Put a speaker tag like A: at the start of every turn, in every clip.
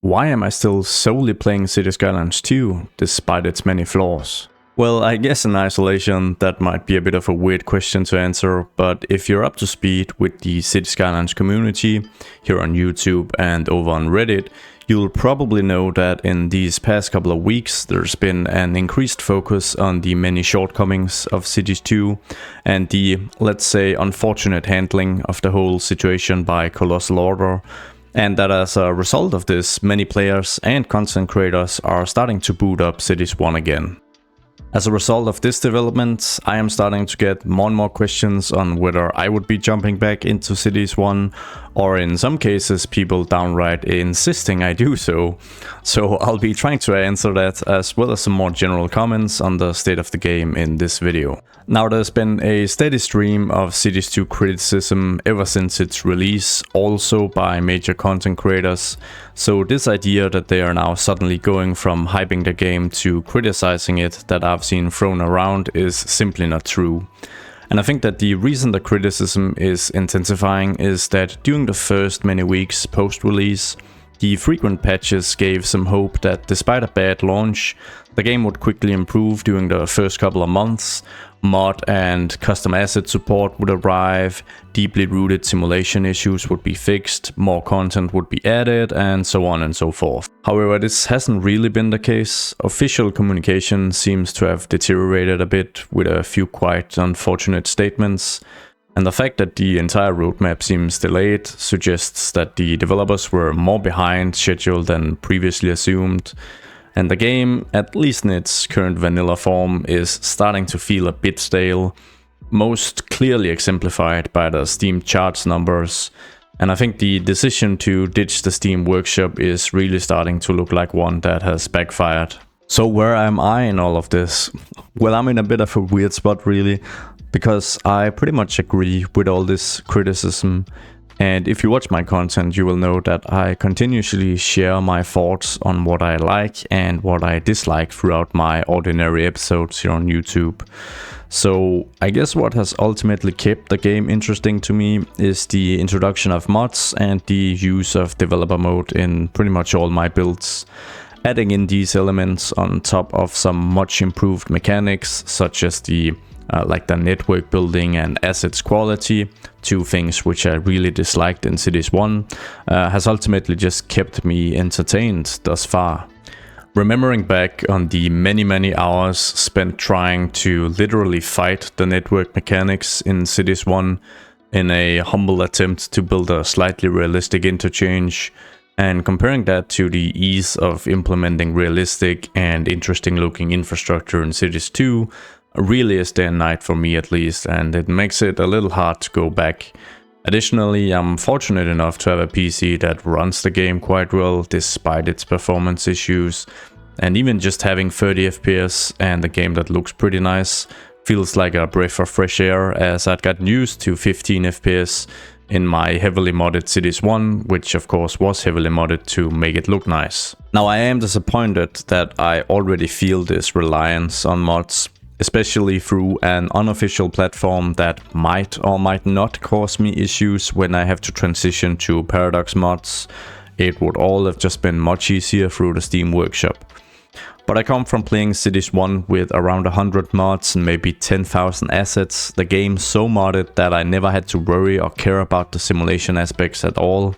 A: Why am I still solely playing Cities Skylines 2, despite its many flaws? Well, I guess in isolation that might be a bit of a weird question to answer, but if you're up to speed with the Cities Skylines community here on YouTube and over on Reddit, you'll probably know that in these past couple of weeks there's been an increased focus on the many shortcomings of Cities 2 and the, let's say, unfortunate handling of the whole situation by Colossal Order. And that as a result of this, many players and content creators are starting to boot up Cities 1 again. As a result of this development, I am starting to get more and more questions on whether I would be jumping back into Cities 1, or in some cases people downright insisting I do so. So I'll be trying to answer that, as well as some more general comments on the state of the game in this video. Now, there's been a steady stream of Cities 2 criticism ever since its release, also by major content creators, so this idea that they are now suddenly going from hyping the game to criticizing it that I've seen thrown around is simply not true. And I think that the reason the criticism is intensifying is that during the first many weeks post-release, the frequent patches gave some hope that despite a bad launch, the game would quickly improve during the first couple of months. Mod and custom asset support would arrive, deeply rooted simulation issues would be fixed, more content would be added, and so on and so forth. However, this hasn't really been the case. Official communication seems to have deteriorated a bit, with a few quite unfortunate statements. And the fact that the entire roadmap seems delayed suggests that the developers were more behind schedule than previously assumed. And the game, at least in its current vanilla form, is starting to feel a bit stale, most clearly exemplified by the Steam charts numbers. And I think the decision to ditch the Steam workshop is really starting to look like one that has backfired. So where am I in all of this? Well, I'm in a bit of a weird spot really, because I pretty much agree with all this criticism. And if you watch my content, you will know that I continuously share my thoughts on what I like and what I dislike throughout my ordinary episodes here on YouTube. So I guess what has ultimately kept the game interesting to me is the introduction of mods and the use of developer mode in pretty much all my builds. Adding in these elements on top of some much improved mechanics, such as the network building and assets quality, two things which I really disliked in Cities 1, has ultimately just kept me entertained thus far. Remembering back on the many hours spent trying to literally fight the network mechanics in Cities 1 in a humble attempt to build a slightly realistic interchange, and comparing that to the ease of implementing realistic and interesting looking infrastructure in Cities 2, really is day and night for me at least, and it makes it a little hard to go back. Additionally, I'm fortunate enough to have a PC that runs the game quite well despite its performance issues, and even just having 30 FPS and a game that looks pretty nice feels like a breath of fresh air, as I'd gotten used to 15 FPS in my heavily modded Cities 1, which of course was heavily modded to make it look nice. Now, I am disappointed that I already feel this reliance on mods, especially through an unofficial platform that might or might not cause me issues when I have to transition to Paradox mods. It would all have just been much easier through the Steam workshop. But I come from playing Cities 1 with around 100 mods and maybe 10,000 assets, the game so modded that I never had to worry or care about the simulation aspects at all.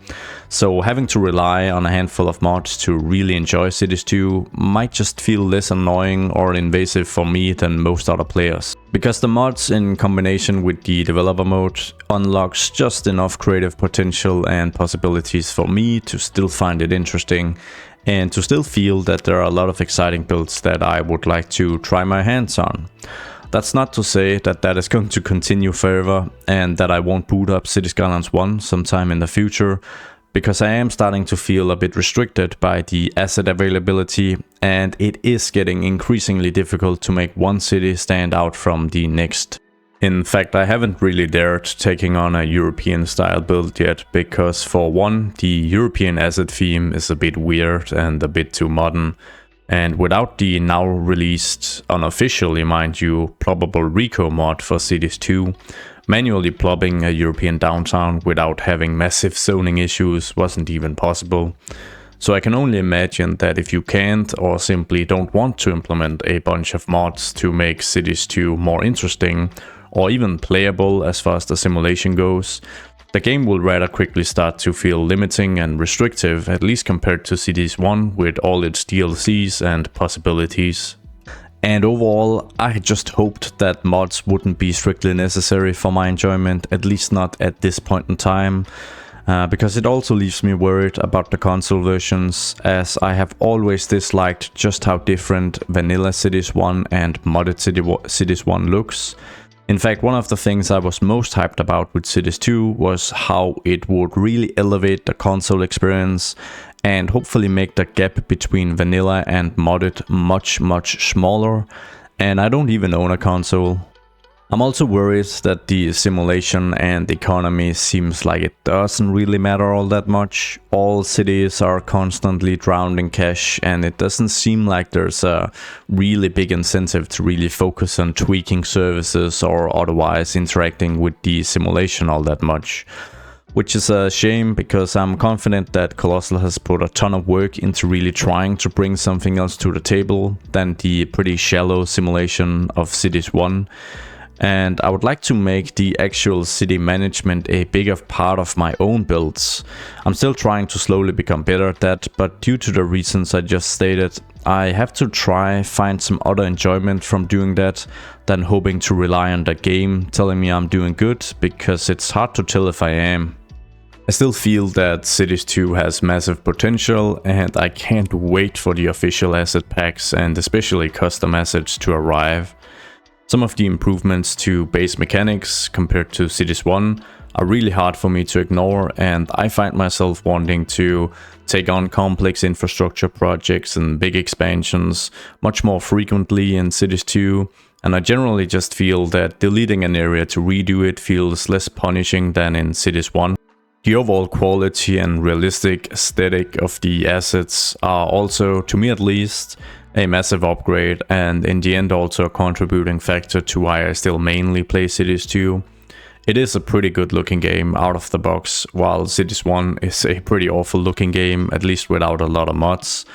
A: So having to rely on a handful of mods to really enjoy Cities 2 might just feel less annoying or invasive for me than most other players. Because the mods in combination with the developer mode unlocks just enough creative potential and possibilities for me to still find it interesting, and to still feel that there are a lot of exciting builds that I would like to try my hands on. That's not to say that that is going to continue forever and that I won't boot up Cities Skylines 1 sometime in the future, because I am starting to feel a bit restricted by the asset availability, and it is getting increasingly difficult to make one city stand out from the next. In fact, I haven't really dared taking on a European style build yet, because for one, the European asset theme is a bit weird and a bit too modern, and without the now released, unofficially mind you, probable Rico mod for Cities 2, manually plopping a European downtown without having massive zoning issues wasn't even possible. So I can only imagine that if you can't or simply don't want to implement a bunch of mods to make Cities 2 more interesting or even playable as far as the simulation goes, the game will rather quickly start to feel limiting and restrictive, at least compared to Cities 1 with all its DLCs and possibilities. And overall, I just hoped that mods wouldn't be strictly necessary for my enjoyment, at least not at this point in time, because it also leaves me worried about the console versions, as I have always disliked just how different vanilla Cities 1 and modded Cities 1 looks. In fact, one of the things I was most hyped about with Cities 2 was how it would really elevate the console experience and hopefully make the gap between vanilla and modded much smaller, and I don't even own a console. I'm also worried that the simulation and economy seems like it doesn't really matter all that much. All cities are constantly drowned in cash, and it doesn't seem like there's a really big incentive to really focus on tweaking services or otherwise interacting with the simulation all that much. Which is a shame, because I'm confident that Colossal has put a ton of work into really trying to bring something else to the table than the pretty shallow simulation of Cities 1. And I would like to make the actual city management a bigger part of my own builds. I'm still trying to slowly become better at that, but due to the reasons I just stated, I have to find some other enjoyment from doing that than hoping to rely on the game telling me I'm doing good, because it's hard to tell if I am. I still feel that Cities 2 has massive potential, and I can't wait for the official asset packs and especially custom assets to arrive. Some of the improvements to base mechanics compared to Cities 1 are really hard for me to ignore, and I find myself wanting to take on complex infrastructure projects and big expansions much more frequently in Cities 2, and I generally just feel that deleting an area to redo it feels less punishing than in Cities 1. The overall quality and realistic aesthetic of the assets are also, to me at least, a massive upgrade, and in the end also a contributing factor to why I still mainly play Cities 2. It is a pretty good looking game out of the box, while Cities 1 is a pretty awful looking game, at least without a lot of mods.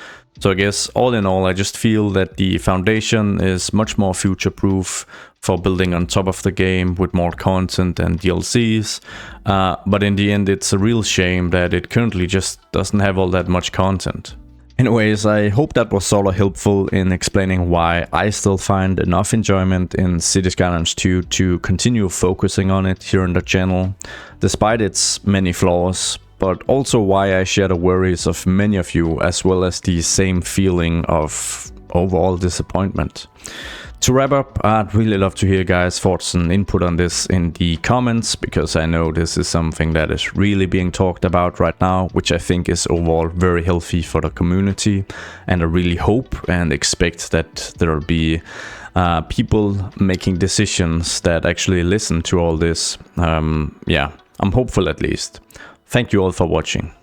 A: So I guess all in all, I just feel that the foundation is much more future proof for building on top of the game with more content and DLCs, but in the end it's a real shame that it currently just doesn't have all that much content. Anyways, I hope that was sort of helpful in explaining why I still find enough enjoyment in Cities Skylines 2 to continue focusing on it here on the channel, despite its many flaws, but also why I share the worries of many of you, as well as the same feeling of overall disappointment. To wrap up, I'd really love to hear guys' thoughts and input on this in the comments, because I know this is something that is really being talked about right now, which I think is overall very healthy for the community, and I really hope and expect that there will be people making decisions that actually listen to all this. Yeah, I'm hopeful at least. Thank you all for watching.